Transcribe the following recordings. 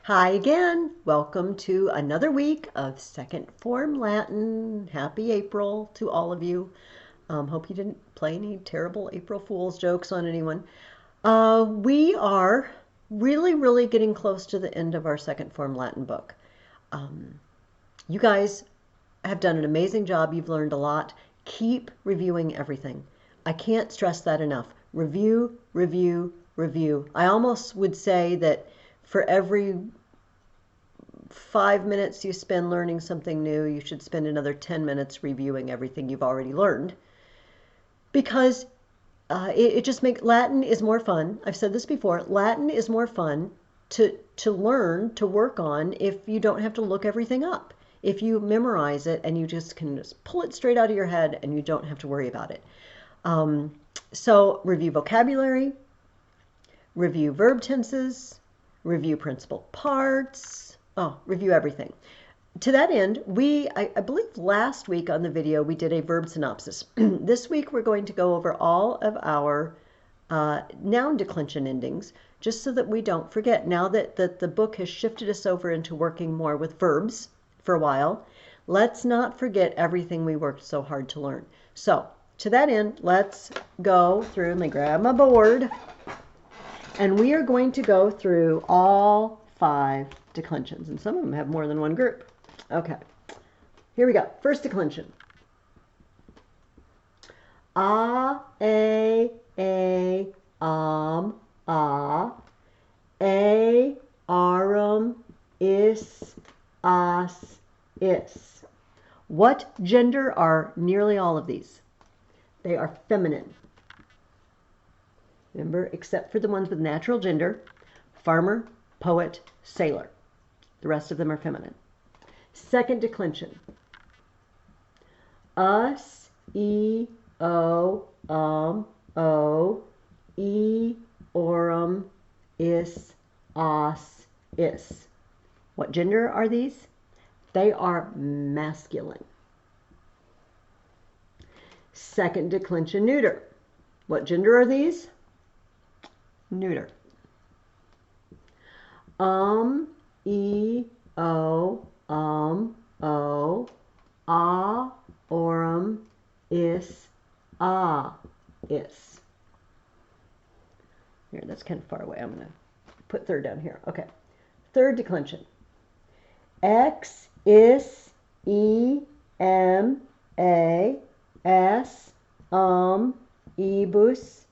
Hi again. Welcome to another week of second form Latin. Happy April to all of you. Hope you didn't play any terrible April Fool's jokes on anyone. We are really getting close to the end of our second form Latin book. You guys have done an amazing job. You've learned a lot. Keep reviewing everything. I can't stress that enough. Review, review, review. I almost would say that for every 5 minutes you spend learning something new, you should spend another 10 minutes reviewing everything you've already learned. Because it just makes Latin is more fun. I've said this before. Latin is more fun to learn, to work on if you don't have to look everything up. If you memorize it and you just can just pull it straight out of your head and you don't have to worry about it. So review vocabulary, review verb tenses, review principal parts, review everything. To that end, I believe last week on the video we did a verb synopsis. This week we're going to go over all of our noun declension endings, just so that we don't forget. Now that the book has shifted us over into working more with verbs for a while, let's not forget everything we worked so hard to learn. So to that end, let's go through. Let me grab my board. And we are going to go through all 5 declensions, and some of them have more than one group. Okay, here we go. First declension. A, arum, is, as, is. What gender are nearly all of these? They are feminine. Remember, except for the ones with natural gender: farmer, poet, sailor. The rest of them are feminine. Second declension. Us, o, orum, is, as, is. What gender are these? They are masculine. Second declension, neuter. What gender are these? Neuter. O, orum, is, is. Here, that's kind of far away. I'm going to put third down here. Okay. Third declension. X, is, em, a, s, ebus,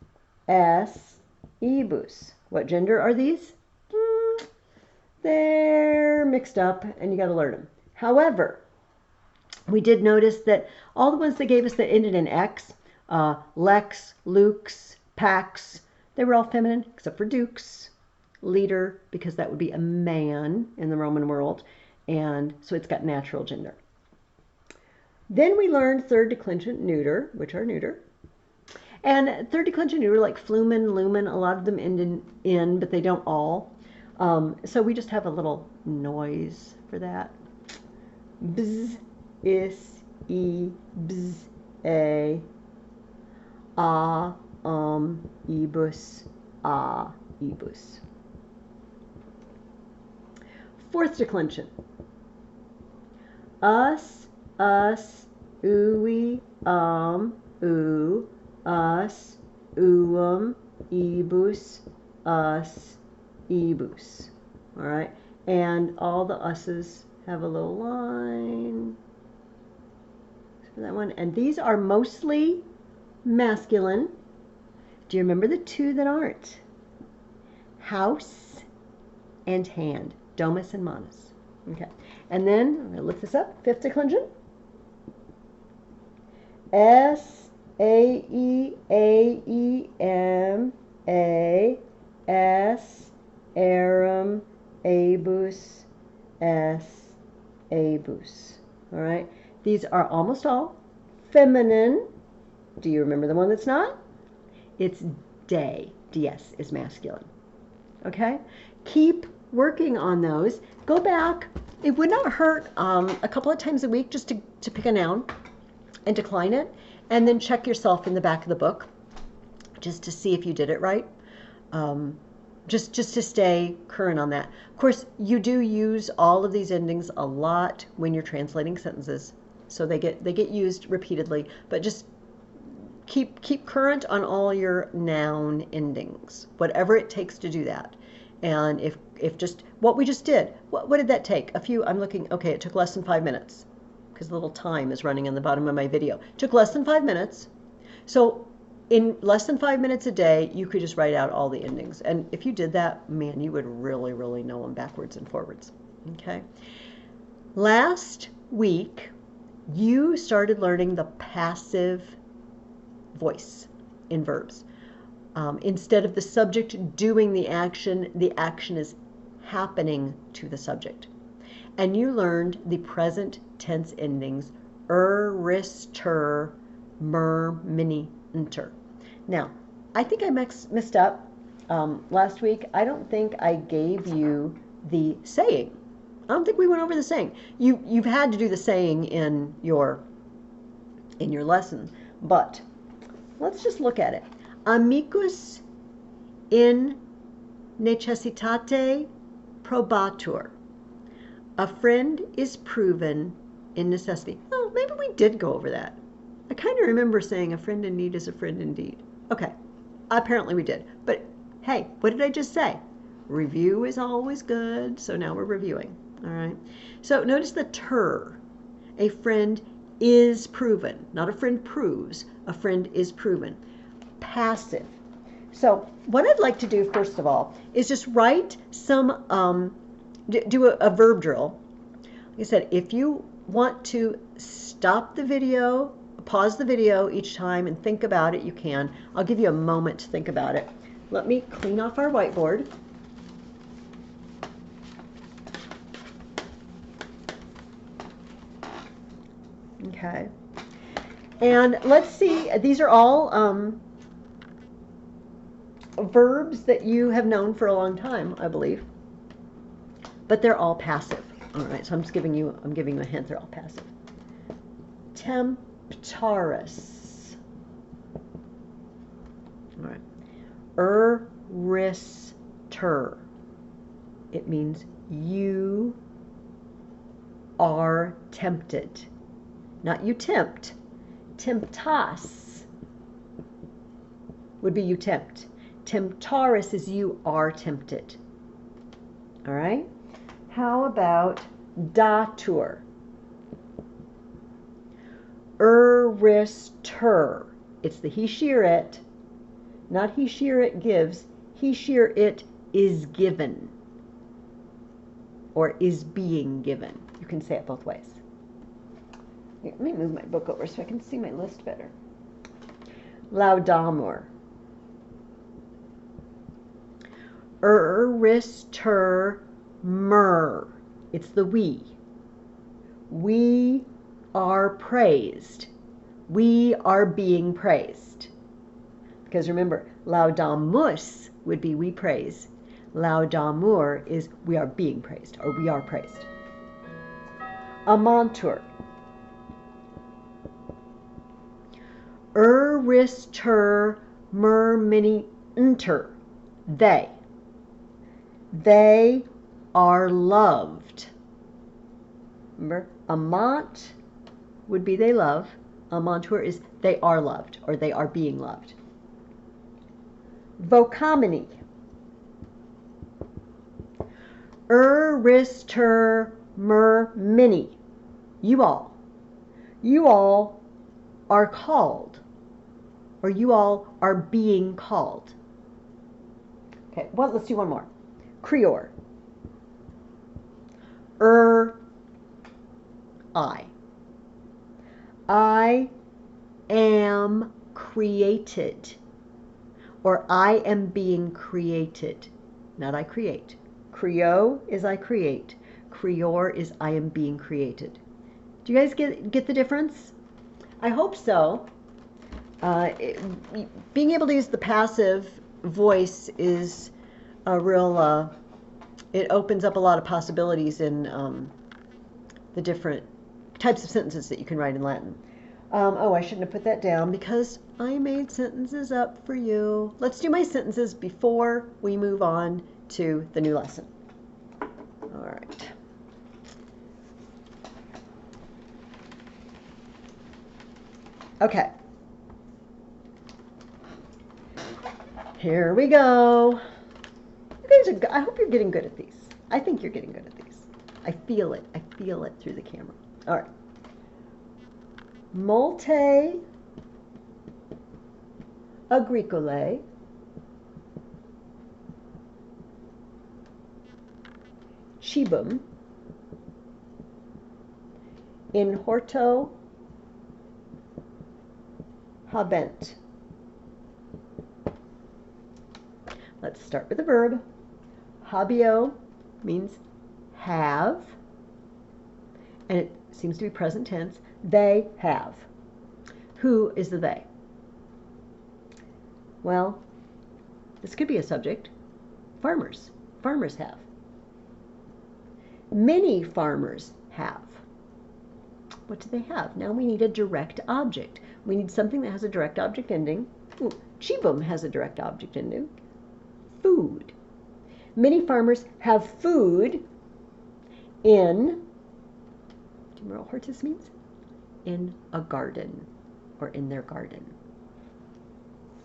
s, ebus. What gender are these? They're mixed up and you got to learn them. However, we did notice that all the ones they gave us that ended in X, lex, lux, pax, they were all feminine except for dux, leader, because that would be a man in the Roman world, and so it's got natural gender. Then we learned third declension, neuter, which are neuter. And third declension, neuter, like flumen, lumen, a lot of them end in, but they don't all. So we just have a little noise for that. Bz, is, bz, a, ebus, ebus. Fourth declension. Us, ui, u, us, ebus, us, ebus. All right, and all the us's have a little line for that one, and these are mostly masculine. Do you remember the 2 that aren't? House and hand, domus and manus. Okay, and then I'm going to look this up. Fifth declension. S, aem, a, s, arum, abus, s, abus. All right, these are almost all feminine. Do you remember the one that's not? It's day. DS is masculine. Okay, keep working on those. Go back. It would not hurt a couple of times a week just to pick a noun and decline it, and then check yourself in the back of the book just to see if you did it right. just to stay current on that. Of course, you do use all of these endings a lot when you're translating sentences, so they get used repeatedly. But just keep current on all your noun endings, whatever it takes to do that. And if just what we just did, what did that take? I'm looking, okay, it took less than 5 minutes because the little time is running on the bottom of my video. It took less than 5 minutes. So in less than 5 minutes a day, you could just write out all the endings. And if you did that, man, you would really, really know them backwards and forwards. Okay. Last week, you started learning the passive voice in verbs. Instead of the subject doing the action is happening to the subject. And you learned the present tense endings, ris, ter, mer, mini, enter. Now, I think I messed up last week. I don't think I gave you the saying. I don't think we went over the saying. You've had to do the saying in your lesson, but let's just look at it. Amicus in necessitate probatur. A friend is proven in necessity. Oh, maybe we did go over that. I kind of remember saying a friend in need is a friend indeed. Okay, apparently we did. But hey, what did I just say? Review is always good, so now we're reviewing. All right. So notice the ter. A friend is proven. Not a friend proves. A friend is proven. Passive. So what I'd like to do first of all is just write some, do a verb drill. Like I said, if you want to stop the video, pause the video each time and think about it, you can. I'll give you a moment to think about it. Let me clean off our whiteboard. Okay. And let's see, these are all verbs that you have known for a long time, I believe. But they're all passive. All right, so I'm giving you a hint, they're all passive. Temptaris. All right. Erister. It means you are tempted. Not you tempt. Temptas would be you tempt. Temptaris is you are tempted. All right? How about datur? Erister. It's the he, she, or it. Not he, she, or it gives. He, she, or it is given. Or is being given. You can say it both ways. Here, let me move my book over so I can see my list better. Laudamur. Erister mer. It's the we. We are praised. We are being praised. Because remember, laudamus would be we praise. Laudamur is we are being praised, or we are praised. Amantur. Erister mer mini enter. They. They are loved. Remember, amant would be they love. Amantur is they are loved, or they are being loved. Vocamini. Erister mer mini. You all. You all are called, or you all are being called. Okay, well, let's do one more. Creor. I. I am created, or I am being created. Not I create. Creo is I create. Creor is I am being created. Do you guys get the difference? I hope so. Being able to use the passive voice is a real, it opens up a lot of possibilities in the different types of sentences that you can write in Latin. Oh, I shouldn't have put that down because I made sentences up for you. Let's do my sentences before we move on to the new lesson. All right. Okay. Here we go. You guys are, I hope you're getting good at these. I think you're getting good at these. I feel it. I feel it through the camera. All right. Molte agricole cibum in horto habent. Let's start with the verb. Habeo means have, and it seems to be present tense. They have. Who is the they? Well, this could be a subject. Farmers. Farmers have. Many farmers have. What do they have? Now we need a direct object. We need something that has a direct object ending. Ooh, cibum has a direct object ending. Food. Many farmers have food in, do you remember what hortus means? In a garden, or in their garden,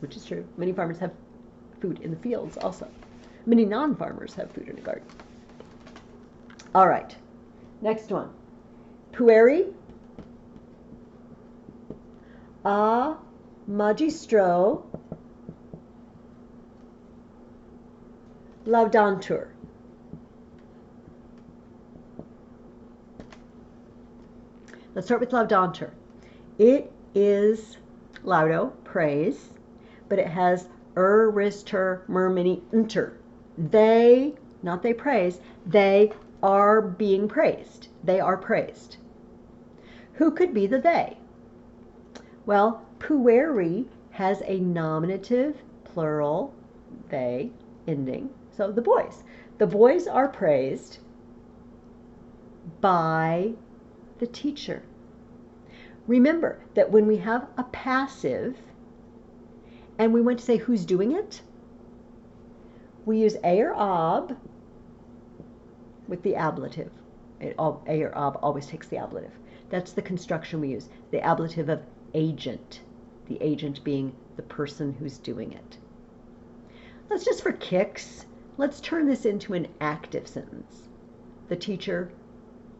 which is true. Many farmers have food in the fields also. Many non-farmers have food in a garden. All right, next one. Pueri a magistro laudantur. Let's start with laudantur. It is laudo, praise, but it has rister, murmini, inter. They, not they praise, they are being praised. They are praised. Who could be the they? Well, pueri has a nominative, plural, they, ending. So the boys. The boys are praised by the teacher. Remember that when we have a passive and we want to say who's doing it, we use a or ob with the ablative. A or ob always takes the ablative. That's the construction we use. The ablative of agent. The agent being the person who's doing it. Let's just for kicks, let's turn this into an active sentence. The teacher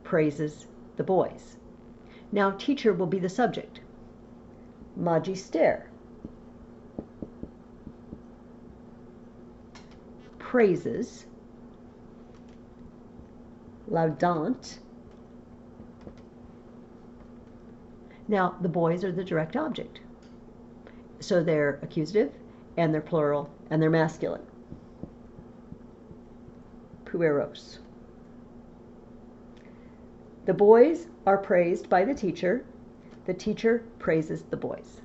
praises the boys. Now, teacher will be the subject. Magister praises, laudant. Now, the boys are the direct object. So they're accusative, and they're plural, and they're masculine. Pueros. The boys are praised by the teacher. The teacher praises the boys.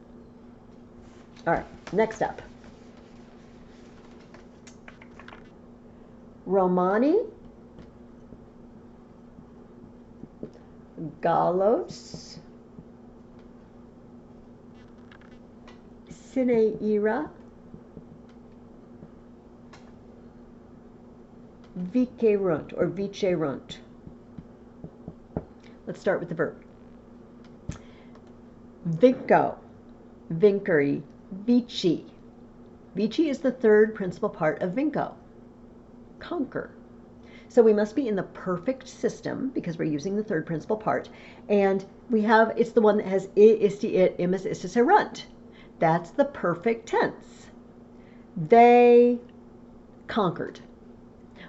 All right, next up. Romani, Gallos, Sine ira, vicerunt or vicerunt. Let's start with the verb. Vinco, vincere, vici. Vici is the third principal part of vinco. Conquer. So we must be in the perfect system because we're using the third principal part. And we have, it's the one that has I, isti, it, imus, istis, erunt. That's the perfect tense. They conquered.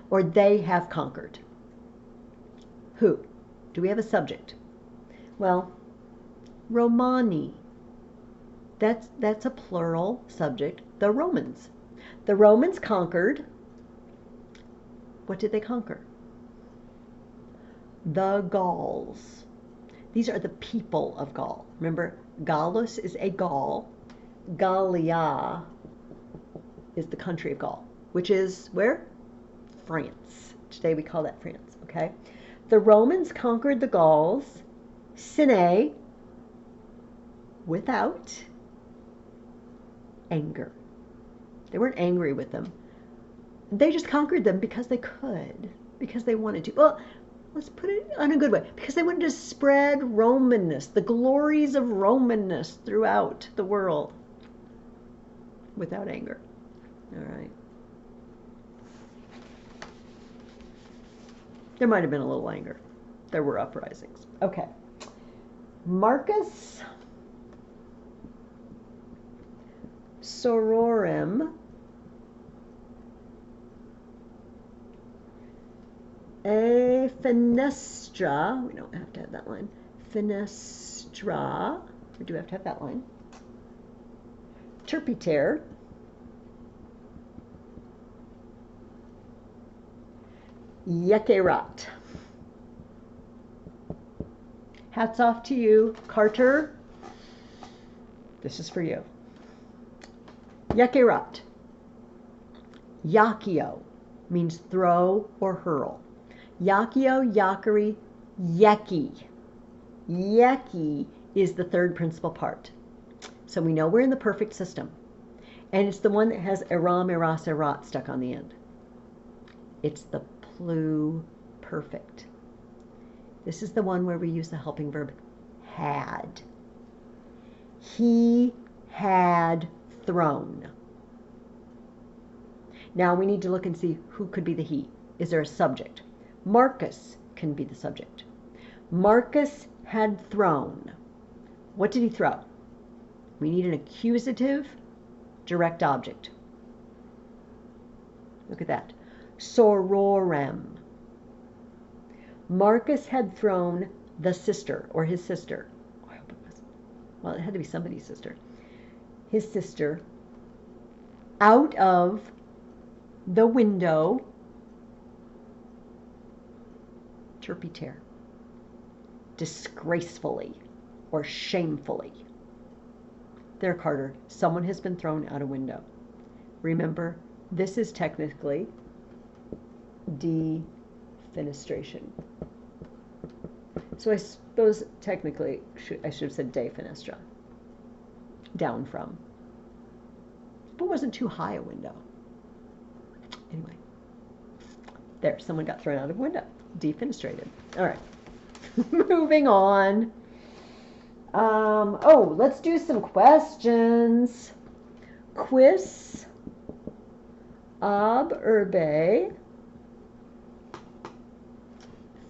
Or they have conquered. Who? Do we have a subject? Well, Romani. That's a plural subject. The Romans. The Romans conquered. What did they conquer? The Gauls. These are the people of Gaul. Remember, Gallus is a Gaul. Gallia is the country of Gaul, which is where? France. Today we call that France, okay? The Romans conquered the Gauls. Sine, without anger. They weren't angry with them. They just conquered them because they could, because they wanted to. Well, let's put it on a good way. Because they wanted to spread Romanness, the glories of Romanness throughout the world without anger. All right. There might have been a little anger. There were uprisings. Okay. Marcus sororem a fenestra, we don't have to have that line, fenestra, we do have to have that line, turpiter, yekerat. Hats off to you, Carter. This is for you. Yekerat. Yakio means throw or hurl. Yakio, yakari, yeki. Yeki is the third principal part. So we know we're in the perfect system. And it's the one that has eram, eras, erat stuck on the end. It's the pluperfect. This is the one where we use the helping verb had. He had thrown. Now we need to look and see who could be the he. Is there a subject? Marcus can be the subject. Marcus had thrown. What did he throw? We need an accusative direct object. Look at that. Sororem. Marcus had thrown the sister, or his sister. I hope it was. Well, it had to be somebody's sister. His sister out of the window. Turpiter. Disgracefully or shamefully. There, Carter, someone has been thrown out a window. Remember, this is technically defenestration. So I suppose technically I should have said defenestra. Down from. But it wasn't too high a window. Anyway. There, someone got thrown out of a window. Defenestrated. All right. Moving on. Oh, let's do some questions. Quis ab urbe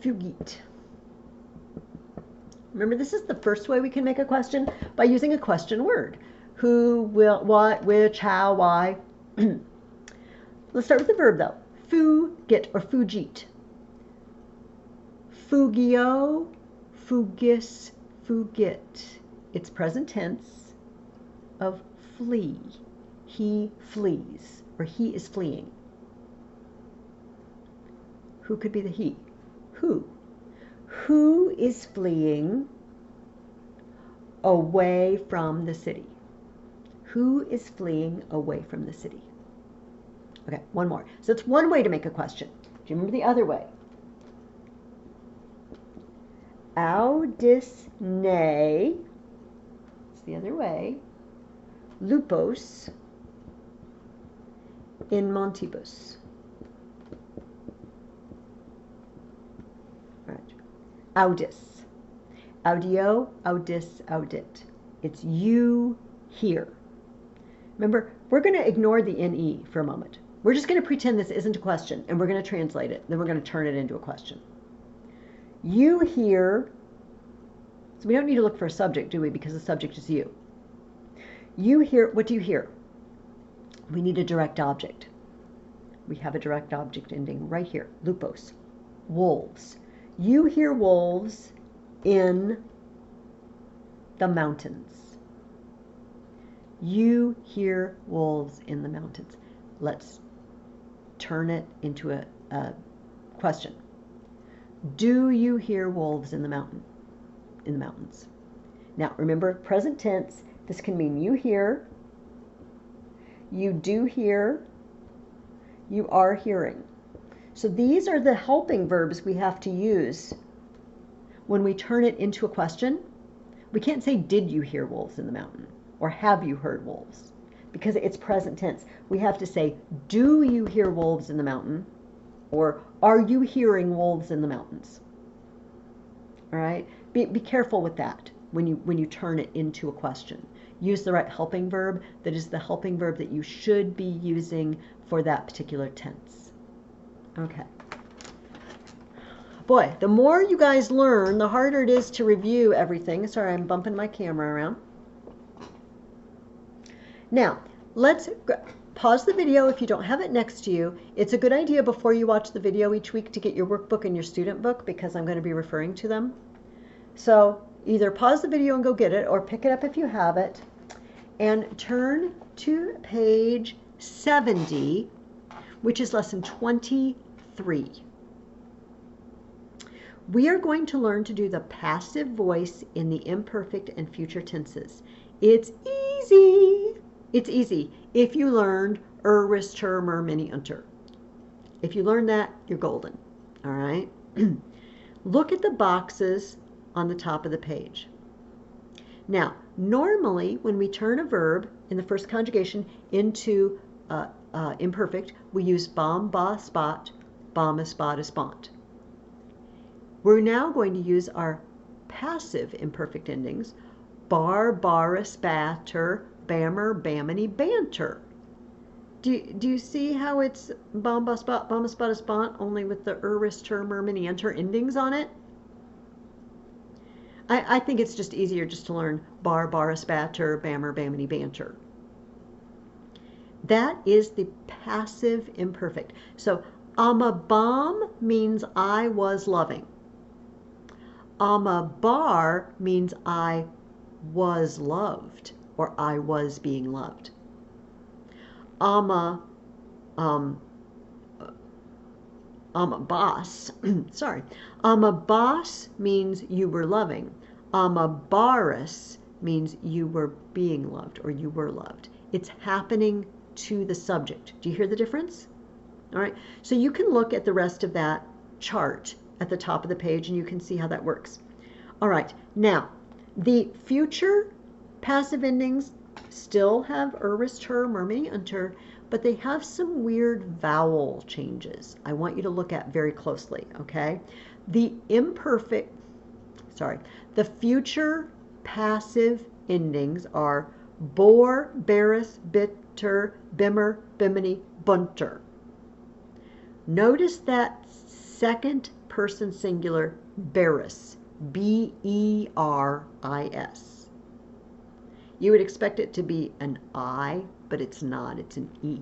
fugit. Remember, this is the first way we can make a question, by using a question word. Who, will, what, which, how, why. Let's start with the verb, though. Fugit or fugit. Fugio, fugis, fugit. It's present tense of flee. He flees, or he is fleeing. Who could be the he? Who? Who is fleeing away from the city? Who is fleeing away from the city? Okay, one more. So it's one way to make a question. Do you remember the other way? Audis ne, it's the other way, lupos in montibus. All right. Audis. Audio, audis, audit. It's you here. Remember, we're going to ignore the NE for a moment. We're just going to pretend this isn't a question, and we're going to translate it. Then we're going to turn it into a question. You hear, so we don't need to look for a subject, do we? Because the subject is you. You hear, what do you hear? We need a direct object. We have a direct object ending right here, lupos, wolves. You hear wolves in the mountains. You hear wolves in the mountains. Let's turn it into a question. Do you hear wolves in the mountains? Now, remember, present tense, this can mean you hear, you do hear, you are hearing. So these are the helping verbs we have to use when we turn it into a question We can't say, did you hear wolves in the mountain? Or have you heard wolves? Because it's present tense. We have to say, do you hear wolves in the mountain? Or are you hearing wolves in the mountains? All right? Be careful with that when you turn it into a question. Use the right helping verb. That is the helping verb that you should be using for that particular tense. Okay. Boy, the more you guys learn, the harder it is to review everything. Sorry, I'm bumping my camera around. Now, let's pause the video if you don't have it next to you. It's a good idea before you watch the video each week to get your workbook and your student book, because I'm going to be referring to them. So either pause the video and go get it, or pick it up if you have it, and turn to page 70, which is lesson 23. We are going to learn to do the passive voice in the imperfect and future tenses. It's easy. It's easy if you learned rist, ter, mer, mini, unter. If you learn that, you're golden. All right? Look at the boxes on the top of the page. Now, normally when we turn a verb in the first conjugation into imperfect, we use bom, ba, spot, bom, spot, spont. We're now going to use our passive imperfect endings, bar, bar, spatter, bammer, bammity, banter. Do you see how it's bom, ba, spot, spont, only with the rist, ter, mer, mini, unter endings on it? I think it's just easier just to learn bar, bar, spatter, bammer, bammity, banter. That is the passive imperfect. So, I'm a bomb means I was loving. I'm a bar means I was loved, or I was being loved. I'm a boss. Sorry. I'm a boss means you were loving. I'm a baris means you were being loved, or you were loved. It's happening to the subject. Do you hear the difference? All right. So you can look at the rest of that chart at the top of the page, and you can see how that works. All right. Now, the future passive endings still have rist, ter, mer, mini, unter, but they have some weird vowel changes I want you to look at very closely, okay? The future passive endings are bor, baris, bitter, bimmer, bimini, bunter. Notice that second person singular, beris, B-E-R-I-S. You would expect it to be an I, but it's not, it's an E.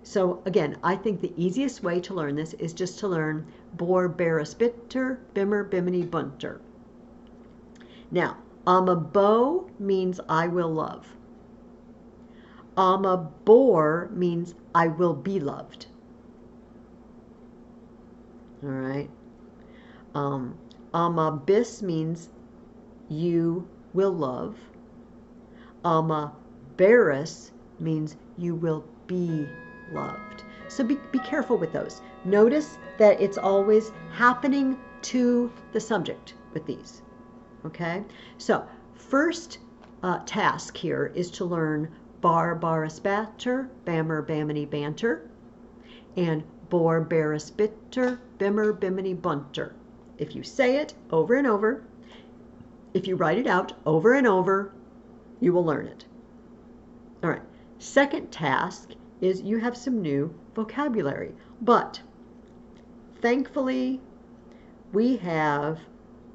So again, I think the easiest way to learn this is just to learn bor, baris, bitter, bimmer, bimini, bunter. Now, I'm a beau means I will love. I'm a bore means I will be loved. All right. I'm bis means you will love. I'm baris means you will be loved. So be careful with those. Notice that it's always happening to the subject with these. Okay? So first task here is to learn bar, baris, batter, bammer, bammity, banter, and bor, baris, bitter, bimmer, bimini, bunter. If you say it over and over, if you write it out over and over, you will learn it. All right. Second task is you have some new vocabulary, but thankfully we have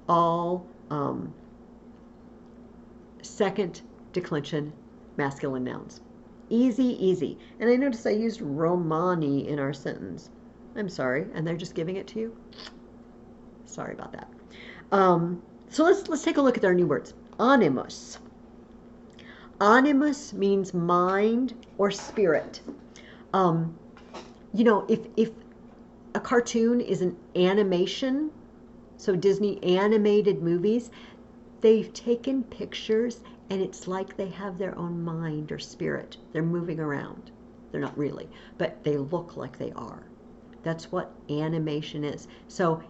all second declension masculine nouns. Easy, easy. And I noticed I used Romani in our sentence. I'm sorry, and they're just giving it to you. Sorry about that. So let's take a look at our new words. Animus. Animus means mind or spirit. You know, if a cartoon is an animation, so Disney animated movies, they've taken pictures and it's like they have their own mind or spirit. They're moving around. They're not really, but they look like they are. That's what animation is. So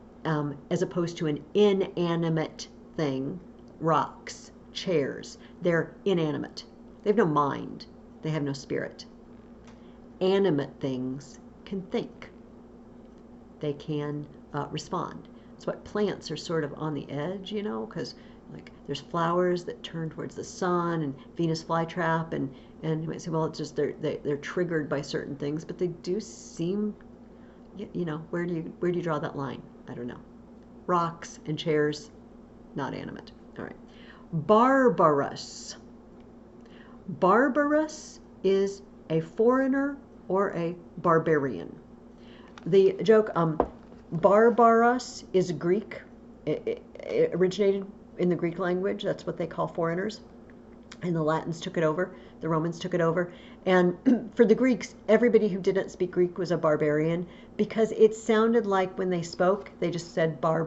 as opposed to an inanimate thing rocks, chairs. They're inanimate. They have no mind. They have no spirit. Animate things can think. They can respond. That's why plants are sort of on the edge, you know, because like there's flowers that turn towards the sun and Venus flytrap, and you might say, well, it's just they're triggered by certain things, but they do seem, you know, where do you draw that line? I don't know. Rocks and chairs, not animate. All right. Barbarous. Barbarous is a foreigner or a barbarian. The joke, barbaros is Greek. It originated in the Greek language. That's what they call foreigners. And the Latins took it over. The Romans took it over. And for the Greeks, everybody who didn't speak Greek was a barbarian because it sounded like when they spoke, they just said bar.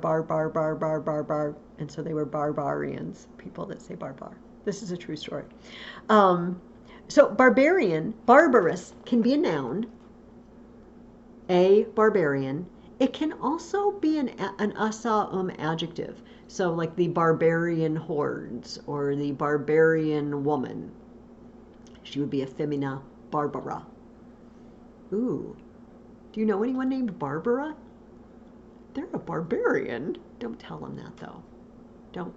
And so they were barbarians, people that say barbar. This is a true story. So barbarian, barbarous, can be a noun, a barbarian. It can also be an asa adjective. So like the barbarian hordes or the barbarian woman. She would be a femina barbara. Ooh, do you know anyone named Barbara? They're a barbarian. Don't tell them that though. Don't.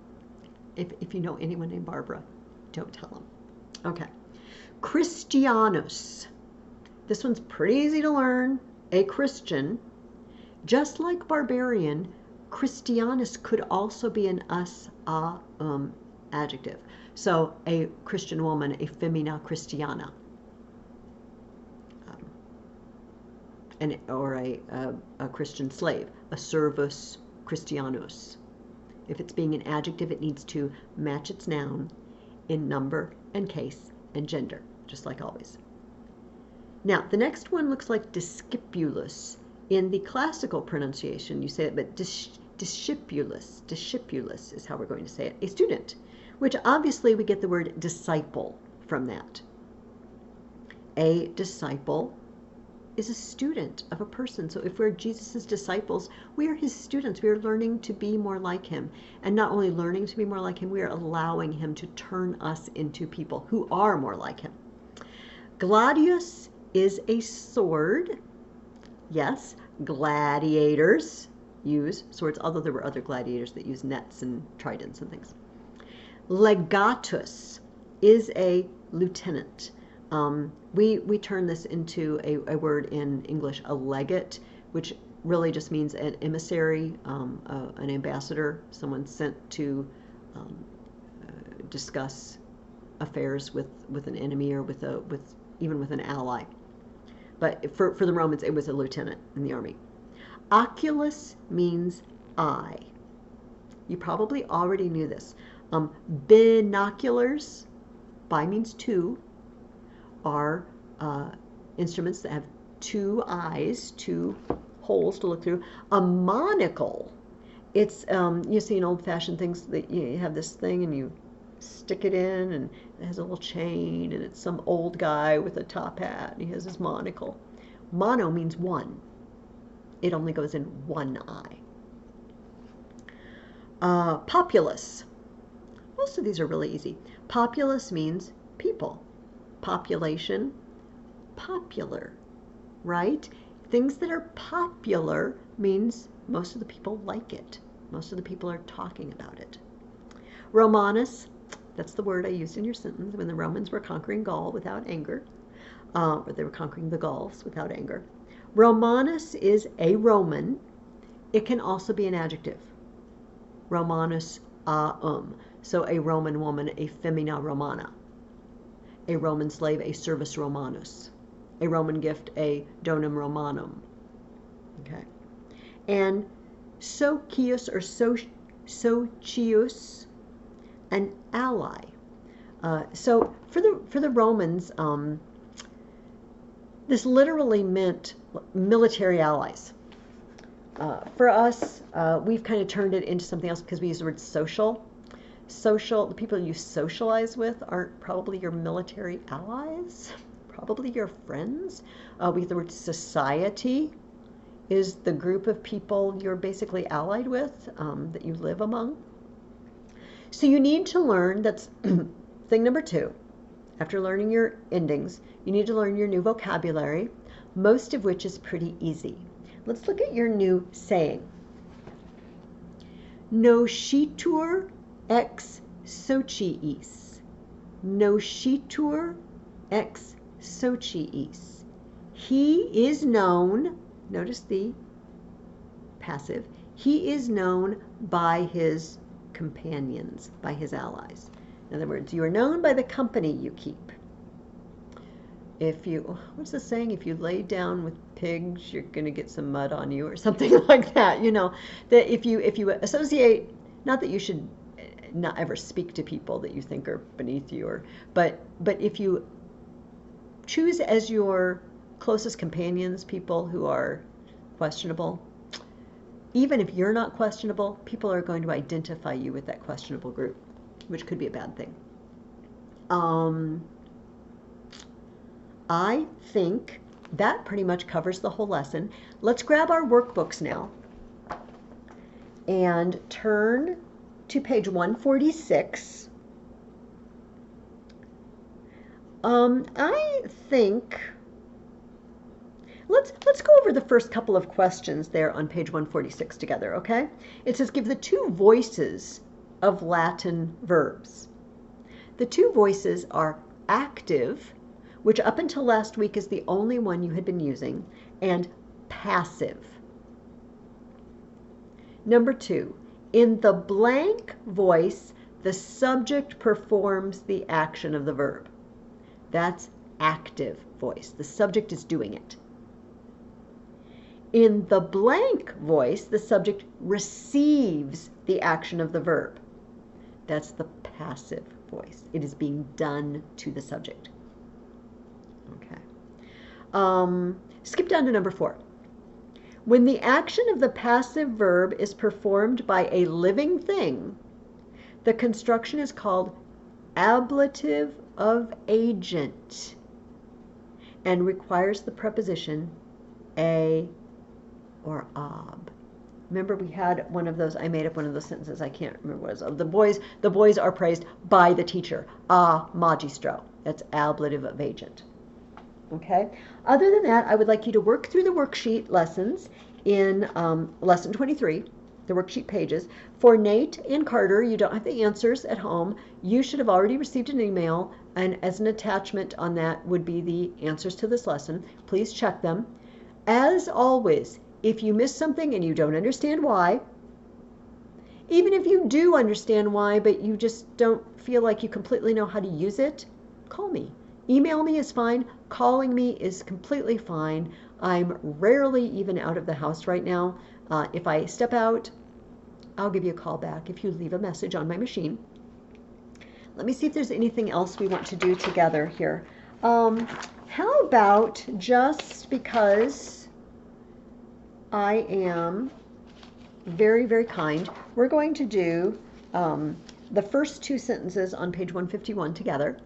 If you know anyone named Barbara, don't tell them. Okay. Christianus. This one's pretty easy to learn. A Christian. Just like barbarian, Christianus could also be an adjective. So a Christian woman, a femina Christiana. Or a Christian slave, a servus Christianus. If it's being an adjective, it needs to match its noun in number and case and gender, just like always. Now, the next one looks like discipulus. In the classical pronunciation, you say it, but discipulus is how we're going to say it. A student, which obviously we get the word disciple from that. A disciple is a student of a person. So if we're Jesus' disciples, we are his students. We are learning to be more like him. And not only learning to be more like him, we are allowing him to turn us into people who are more like him. Gladius is a sword. Yes, gladiators use swords, although there were other gladiators that used nets and tridents and things. Legatus is a lieutenant. We turn this into a word in English, a legate, which really just means an emissary, an ambassador, someone sent to discuss affairs with an enemy or even with an ally. But for the Romans, it was a lieutenant in the army. Oculus means eye. You probably already knew this. Binoculars, bi means two, are instruments that have two eyes, two holes to look through. A monocle, it's, you see in old-fashioned things that you have this thing and you stick it in and it has a little chain and it's some old guy with a top hat and he has his monocle. Mono means one. It only goes in one eye. Populus. Most of these are really easy. Populus means people. Population, popular, right? Things that are popular means most of the people like it. Most of the people are talking about it. Romanus, that's the word I used in your sentence when the Romans were conquering Gaul without anger, or they were conquering the Gauls without anger. Romanus is a Roman. It can also be an adjective. Romanus so a Roman woman, a femina Romana. A Roman slave, a servus Romanus. A Roman gift, a donum Romanum. Okay. And socius or socius, an ally. So for the Romans, this literally meant military allies. For us, we've kind of turned it into something else because we use the word social. Social, the people you socialize with aren't probably your military allies, probably your friends. We get the word society is the group of people you're basically allied with, that you live among. So you need to learn, that's thing number 2. After learning your endings, you need to learn your new vocabulary, most of which is pretty easy. Let's look at your new saying. Nocitur ex sociis. Nocitur ex sociis. He is known, notice the passive, he is known by his companions, by his allies. In other words, you are known by the company you keep. If you, what's the saying? If you lay down with pigs, you're going to get some mud on you, or something like that. You know, that if you associate, not that you should not ever speak to people that you think are beneath you, or but if you choose as your closest companions people who are questionable, even if you're not questionable, people are going to identify you with that questionable group, which could be a bad thing. I think that pretty much covers the whole lesson. Let's grab our workbooks now and turn to page 146. I think let's go over the first couple of questions there on page 146 together, okay? It says give the 2 voices of Latin verbs. The 2 voices are active, which up until last week is the only one you had been using, and passive. Number 2, in the blank voice, the subject performs the action of the verb. That's active voice. The subject is doing it. In the blank voice, the subject receives the action of the verb. That's the passive voice. It is being done to the subject. Okay. Skip down to number 4. When the action of the passive verb is performed by a living thing, the construction is called ablative of agent and requires the preposition a or ob. Remember, we had one of those, I made up one of those sentences, I can't remember what it was. The boys are praised by the teacher. A magistro. That's ablative of agent. Okay. Other than that, I would like you to work through the worksheet lessons in lesson 23, the worksheet pages. For Nate and Carter, you don't have the answers at home. You should have already received an email, and as an attachment on that would be the answers to this lesson. Please check them. As always, if you miss something and you don't understand why, even if you do understand why, but you just don't feel like you completely know how to use it, call me. Email me is fine. Calling me is completely fine. I'm rarely even out of the house right now. If I step out, I'll give you a call back if you leave a message on my machine. Let me see if there's anything else we want to do together here. How about, just because I am very, very kind, we're going to do the first 2 sentences on page 151 together.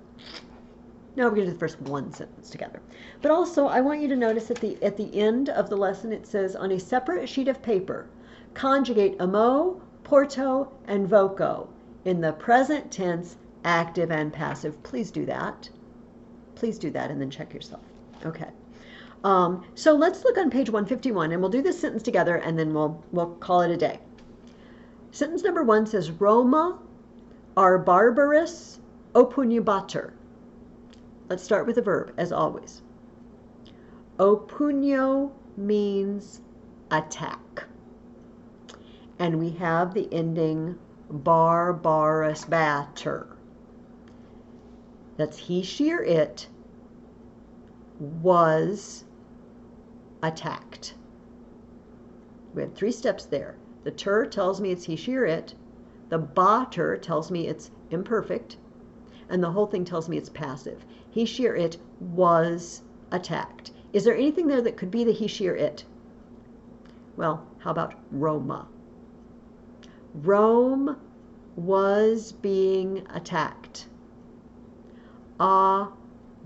No, we're going to do the first 1 sentence together. But also, I want you to notice at the end of the lesson, it says, on a separate sheet of paper, conjugate amo, porto, and voco in the present tense, active and passive. Please do that. Please do that and then check yourself. Okay. So let's look on page 151, and we'll do this sentence together, and then we'll call it a day. Sentence number 1 says, Roma are barbarous opunibatur. Let's start with the verb, as always. Opunio means attack. And we have the ending barbarous batter. That's he, she, or it was attacked. We have 3 steps there. The ter tells me it's he, she, or it. The batter tells me it's imperfect. And the whole thing tells me it's passive. He, she, or it was attacked. Is there anything there that could be the he, she, or it? Well, how about Roma? Rome was being attacked. A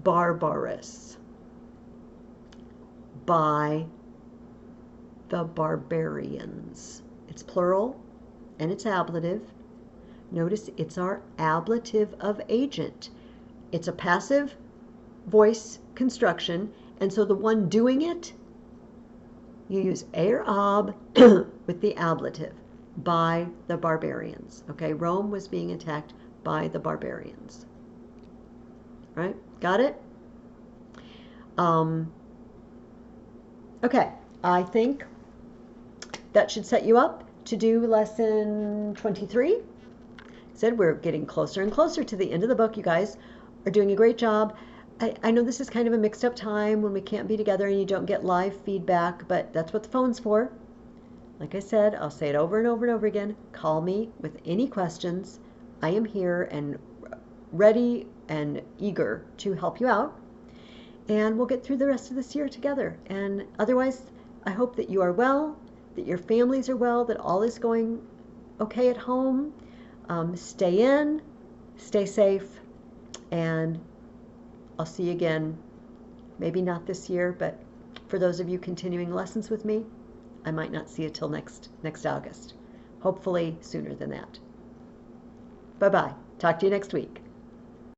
barbarous. By the barbarians. It's plural and it's ablative. Notice it's our ablative of agent. It's a passive voice construction, and so the one doing it, you use a or ob with the ablative, by the barbarians. Okay, Rome was being attacked by the barbarians. Right? Got it? Okay, I think that should set you up to do lesson 23. Said we're getting closer and closer to the end of the book. You guys are doing a great job. I know this is kind of a mixed up time when we can't be together and you don't get live feedback, but that's what the phone's for. Like I said, I'll say it over and over and over again. Call me with any questions. I am here and ready and eager to help you out. And we'll get through the rest of this year together. And otherwise, I hope that you are well, that your families are well, that all is going okay at home. Stay in, stay safe, and I'll see you again, maybe not this year, but for those of you continuing lessons with me, I might not see you till next August. Hopefully sooner than that. Bye-bye. Talk to you next week.